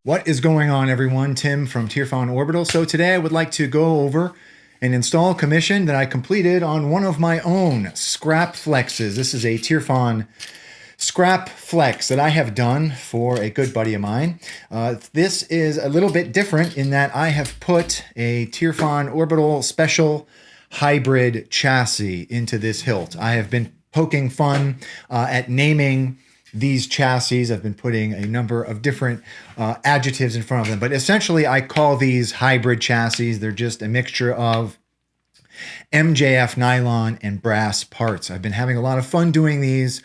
What is going on, everyone? Tim from Tierfon Orbital. So today I would like to go over and install a commission that I completed on one of my own ScrapFlexes. This is a Tierfon ScrapFlex that I have done for a good buddy of mine. This is a little bit different in that I have put a Tierfon Orbital special hybrid chassis into this hilt. I have been poking fun at naming these chassis. I've been putting a number of different adjectives in front of them, but essentially I call these hybrid chassis. They're just a mixture of MJF nylon and brass parts. I've been having a lot of fun doing these.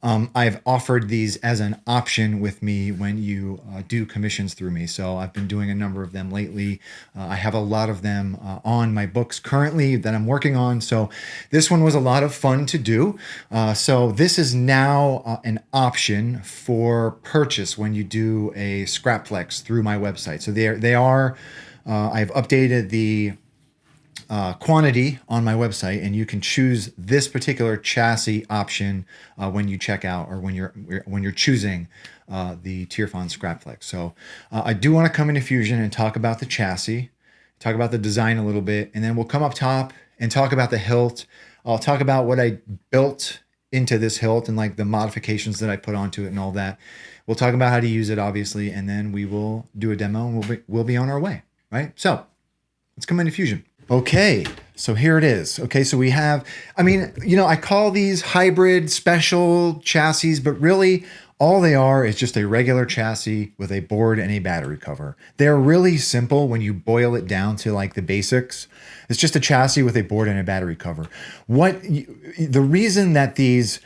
I've offered these as an option with me when you do commissions through me. So I've been doing a number of them lately. I have a lot of them on my books currently that I'm working on. So this one was a lot of fun to do. So this is now an option for purchase when you do a ScrapFlex through my website. So they are I've updated the quantity on my website, and you can choose this particular chassis option when you check out or when you're choosing the Tierfon ScrapFlex. So I do want to come into Fusion and talk about the chassis, talk about the design a little bit, and then we'll come up top and talk about the hilt. I'll talk about what I built into this hilt and like the modifications that I put onto it and all that. We'll talk about how to use it, obviously, and then we will do a demo and we'll be on our way, right? So let's come into Fusion. Okay, so here it is. Okay, so we have, I call these hybrid special chassis, but really all they are is just a regular chassis with a board and a battery cover. They're really simple when you boil it down to like the basics. It's just a chassis with a board and a battery cover. The reason that these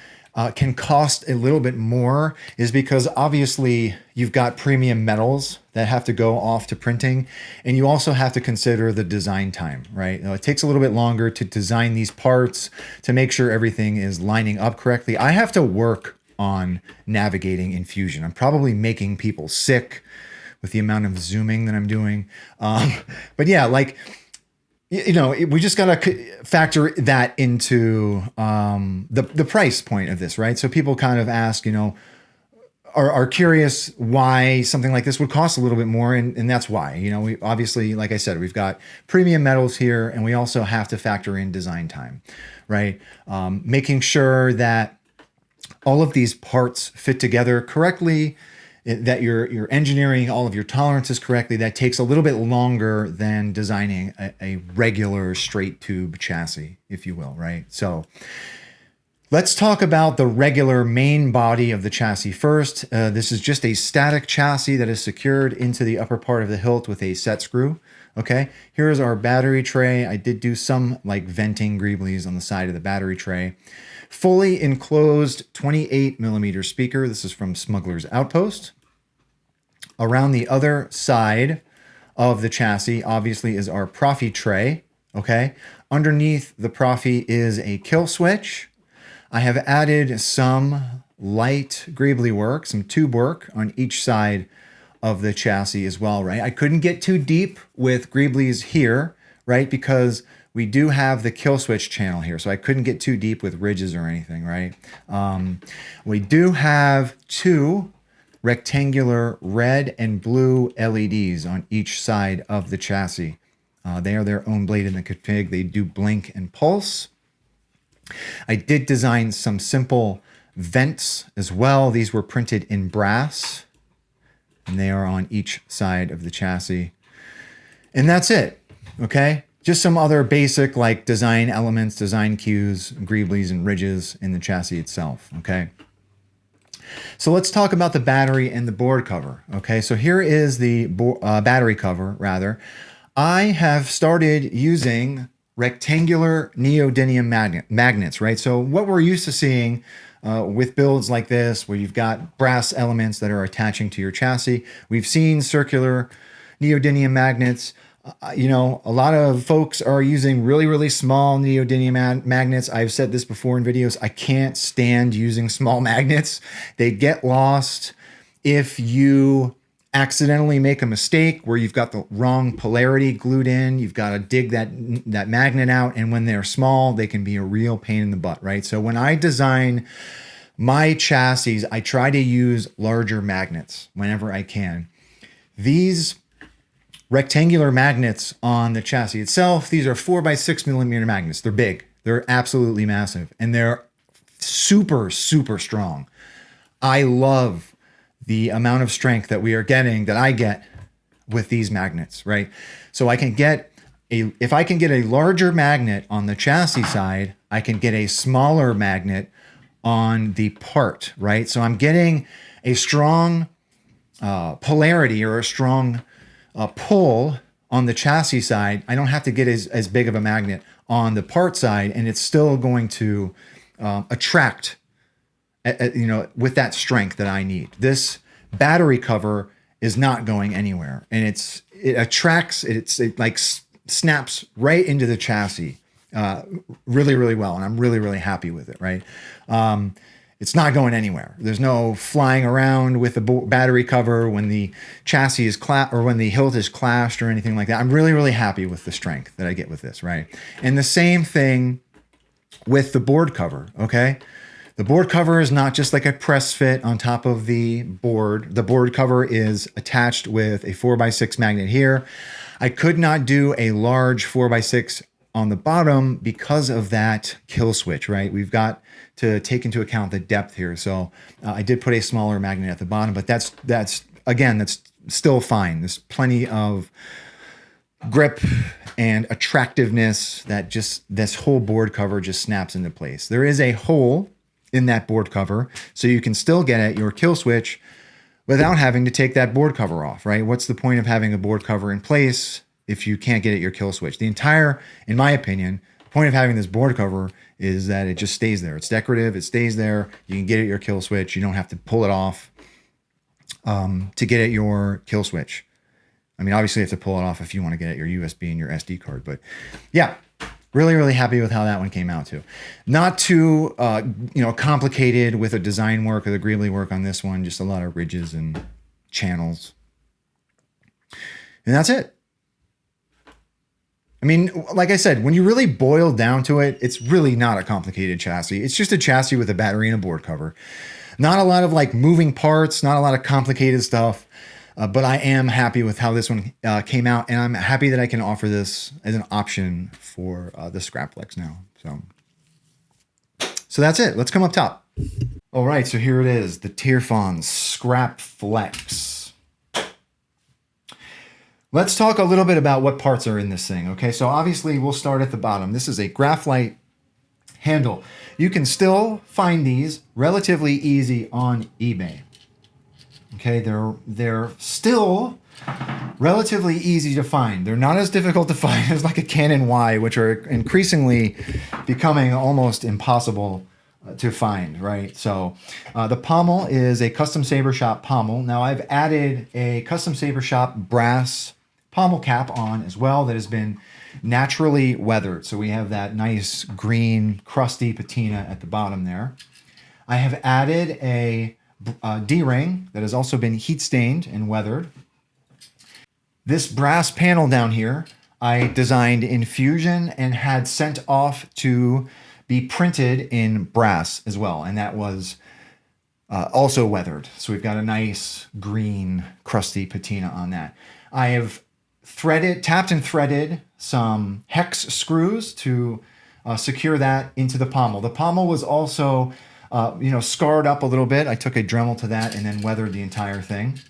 can cost a little bit more is because obviously you've got premium metals that have to go off to printing, and you also have to consider the design time, right? It takes a little bit longer to design these parts to make sure everything is lining up correctly. I have to work on navigating in Fusion. I'm probably making people sick with the amount of zooming that I'm doing. But yeah, like, we just got to factor that into the price point of this, right? So people kind of ask, are curious why something like this would cost a little bit more. And that's why, we obviously, like I said, we've got premium metals here, and we also have to factor in design time, right? Making sure that all of these parts fit together correctly, that you're engineering all of your tolerances correctly. That takes a little bit longer than designing a regular straight tube chassis, if you will, right? So let's talk about the regular main body of the chassis first. This is just a static chassis that is secured into the upper part of the hilt with a set screw. Okay, here's our battery tray. I did do some like venting greeblies on the side of the battery tray. Fully enclosed 28mm speaker. This is from Smuggler's Outpost. Around the other side of the chassis, obviously, is our Profi tray. Okay, underneath the Profi is a kill switch. I have added some light greebly work, some tube work on each side of the chassis as well, right? I couldn't get too deep with greeblies here, right? Because we do have the kill switch channel here, so I couldn't get too deep with ridges or anything, right? We do have two rectangular red and blue LEDs on each side of the chassis. They are their own blade in the config. They do blink and pulse. I did design some simple vents as well. These were printed in brass, and they are on each side of the chassis. And that's it, okay? Just some other basic like design elements, design cues, greeblies, and ridges in the chassis itself, okay? So let's talk about the battery and the board cover, okay? So here is the battery cover, rather. I have started using rectangular neodymium magnets, right? So what we're used to seeing with builds like this, where you've got brass elements that are attaching to your chassis, we've seen circular neodymium magnets. A lot of folks are using really, really small neodymium magnets. I've said this before in videos. I can't stand using small magnets. They get lost if you accidentally make a mistake where you've got the wrong polarity glued in. You've got to dig that magnet out. And when they're small, they can be a real pain in the butt, right? So when I design my chassis, I try to use larger magnets whenever I can these rectangular magnets on the chassis itself, these are 4x6mm magnets. They're big. They're absolutely massive. And they're super, super strong. I love the amount of strength that we are getting, that I get with these magnets, right? So I can get if I can get a larger magnet on the chassis side, I can get a smaller magnet on the part, right? So I'm getting a strong polarity, or a strong pull on the chassis side. I don't have to get as big of a magnet on the part side, and it's still going to attract, with that strength that I need. This battery cover is not going anywhere, and it attracts, it like snaps right into the chassis really, really well, and I'm really, really happy with it, right? It's not going anywhere. There's no flying around with the battery cover when the chassis is or when the hilt is clashed or anything like that. I'm really, really happy with the strength that I get with this, right? And the same thing with the board cover, okay? The board cover is not just like a press fit on top of the board. The board cover is attached with a 4x6 magnet here. I could not do a large 4x6 on the bottom because of that kill switch, right? We've got to take into account the depth here. So I did put a smaller magnet at the bottom, but that's still fine. There's plenty of grip and attractiveness that just this whole board cover just snaps into place. There is a hole in that board cover, so you can still get at your kill switch without having to take that board cover off, right? What's the point of having a board cover in place if you can't get at your kill switch? In my opinion, the point of having this board cover is that it just stays there. It's decorative, it stays there. You can get at your kill switch. You don't have to pull it off to get at your kill switch. I mean, obviously you have to pull it off if you want to get at your USB and your SD card, but yeah, really, really happy with how that one came out too. Not too, complicated with the design work or the greebly work on this one. Just a lot of ridges and channels. And that's it. I mean, like I said, when you really boil down to it, it's really not a complicated chassis. It's just a chassis with a battery and a board cover. Not a lot of like moving parts, not a lot of complicated stuff. But I am happy with how this one came out, and I'm happy that I can offer this as an option for the ScrapFlex now. So that's it. Let's come up top. All right, so here it is, the Tierfon ScrapFlex. Let's talk a little bit about what parts are in this thing, okay? So obviously we'll start at the bottom. This is a graphite handle. You can still find these relatively easy on eBay. Okay, they're still relatively easy to find. They're not as difficult to find as like a Canon Y, which are increasingly becoming almost impossible to find, right? So the pommel is a Custom Saber Shop pommel. Now I've added a Custom Saber Shop brass pommel cap on as well that has been naturally weathered. So we have that nice green crusty patina at the bottom there. I have added a D-ring that has also been heat stained and weathered. This brass panel down here I designed in Fusion and had sent off to be printed in brass as well, and that was also weathered. So we've got a nice green crusty patina on that. I have tapped and threaded some hex screws to secure that into the pommel. The pommel was also scarred up a little bit. I took a Dremel to that and then weathered the entire thing.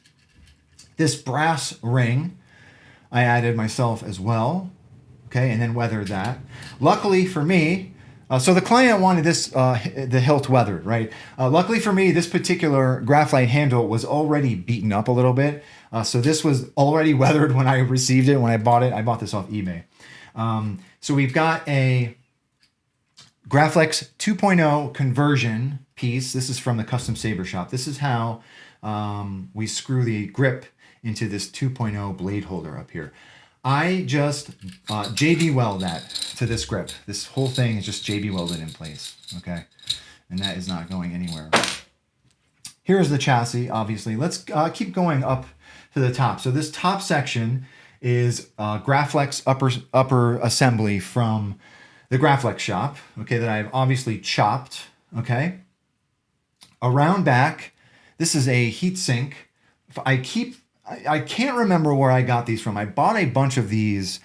This brass ring I added myself as well, okay, and then weathered that. Luckily for me, so the client wanted this, the hilt weathered, right? Luckily for me, this particular graphite handle was already beaten up a little bit. So this was already weathered when I received it, when I bought it. I bought this off eBay. So we've got a ScrapFlex 2.0 conversion piece. This is from the Custom Saber Shop. This is how we screw the grip into this 2.0 blade holder up here. I just JB weld that to this grip. This whole thing is just JB welded in place, okay? And that is not going anywhere. Here's the chassis, obviously. Let's keep going up to the top. So this top section is ScrapFlex upper assembly from the ScrapFlex shop, okay, that I've obviously chopped, okay? Around back, this is a heat sink. I keep I can't remember where I got these from. I bought a bunch of these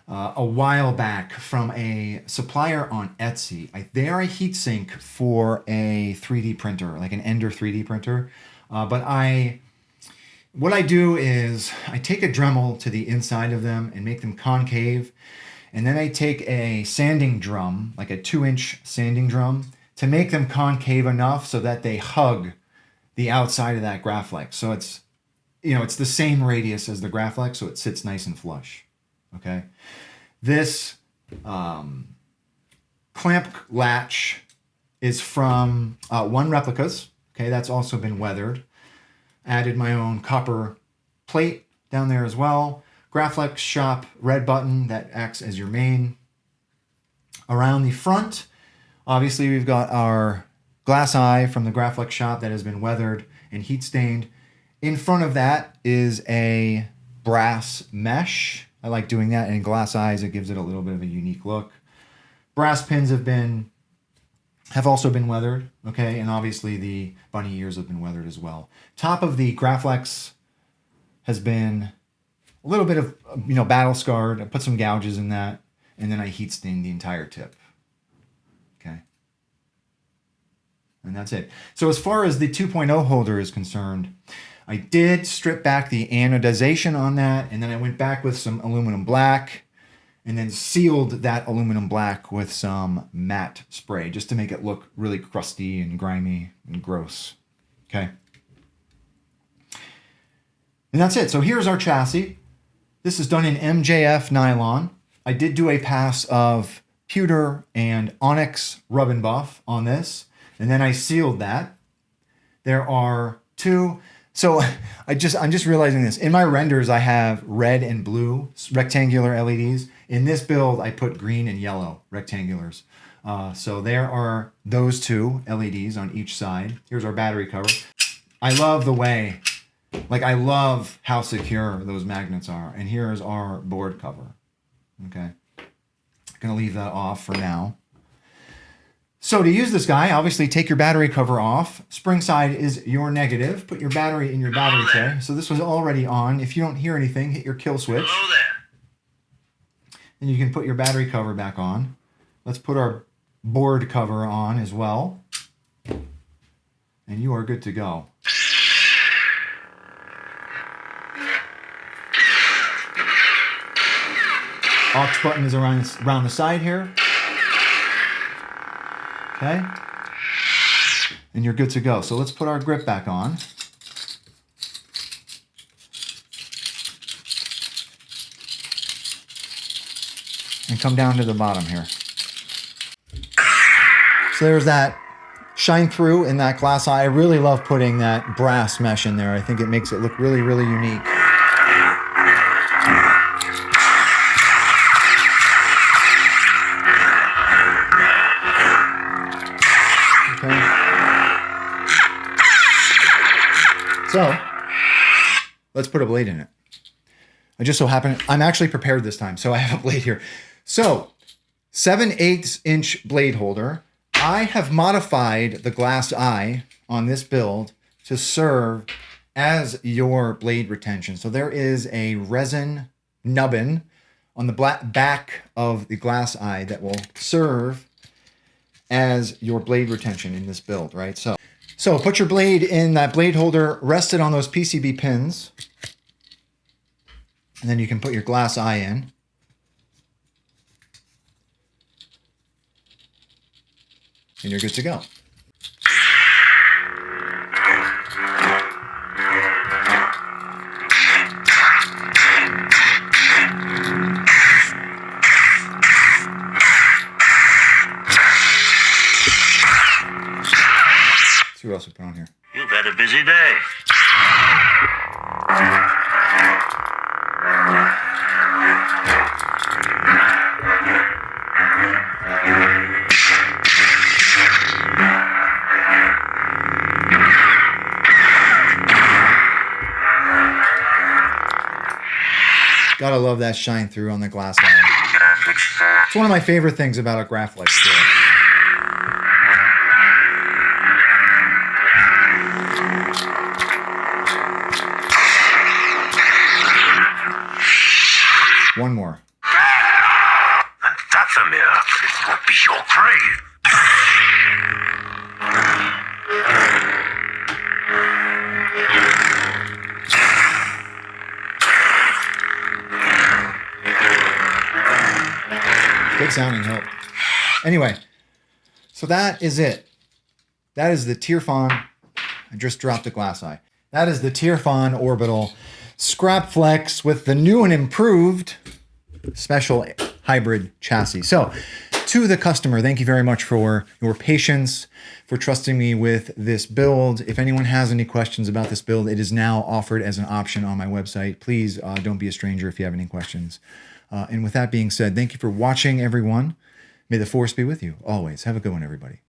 a while back from a supplier on Etsy. They are a heatsink for a 3D printer, like an Ender 3D printer. What I do is I take a Dremel to the inside of them and make them concave. And then I take a sanding drum, like a 2-inch sanding drum, to make them concave enough so that they hug the outside of that ScrapFlex. So it's, it's the same radius as the ScrapFlex, so it sits nice and flush. Okay. This clamp latch is from One Replicas. Okay, that's also been weathered. Added my own copper plate down there as well. ScrapFlex shop red button that acts as your main. Around the front, obviously we've got our glass eye from the ScrapFlex shop that has been weathered and heat stained. In front of that is a brass mesh. I like doing that, and glass eyes, it gives it a little bit of a unique look. Brass pins have also been weathered, okay, and obviously the bunny ears have been weathered as well. Top of the ScrapFlex has been a little bit of, battle scarred. I put some gouges in that, and then I heat stained the entire tip, okay. And that's it. So as far as the 2.0 holder is concerned, I did strip back the anodization on that, and then I went back with some aluminum black and then sealed that aluminum black with some matte spray just to make it look really crusty and grimy and gross. Okay. And that's it. So here's our chassis. This is done in MJF nylon. I did do a pass of pewter and onyx rub and buff on this, and then I sealed that. There are two. So I'm just realizing this. In my renders, I have red and blue rectangular LEDs. In this build, I put green and yellow rectangulars. So there are those two LEDs on each side. Here's our battery cover. I love the way, I love how secure those magnets are. And here's our board cover. Okay. Gonna leave that off for now. So to use this guy, obviously take your battery cover off. Spring side is your negative. Put your battery in your battery tray. So this was already on. If you don't hear anything, hit your kill switch. Hello there. And you can put your battery cover back on. Let's put our board cover on as well. And you are good to go. Aux button is around the side here. Okay, and you're good to go. So let's put our grip back on. And come down to the bottom here. So there's that shine through in that glass eye. I really love putting that brass mesh in there. I think it makes it look really, really unique. So, let's put a blade in it. I just so happen, I'm actually prepared this time, so I have a blade here. So, 7/8 inch blade holder. I have modified the glass eye on this build to serve as your blade retention. So there is a resin nubbin on the back of the glass eye that will serve as your blade retention in this build, right? So put your blade in that blade holder, rest it on those PCB pins, and then you can put your glass eye in. And you're good to go. Let's see what else we put on here. You've had a busy day. Gotta love that shine through on the glass eye. It's one of my favorite things about a ScrapFlex tool. one more. And Dathomir will be your grave. Good sounding help. Anyway, so that is it. That is the Tierfon. I just dropped the glass eye. That is the Tierfon Orbital ScrapFlex with the new and improved special hybrid chassis. So, to the customer, thank you very much for your patience, for trusting me with this build. If anyone has any questions about this build, it is now offered as an option on my website. Please don't be a stranger if you have any questions. And with that being said, thank you for watching, everyone. May the force be with you always. Have a good one, everybody.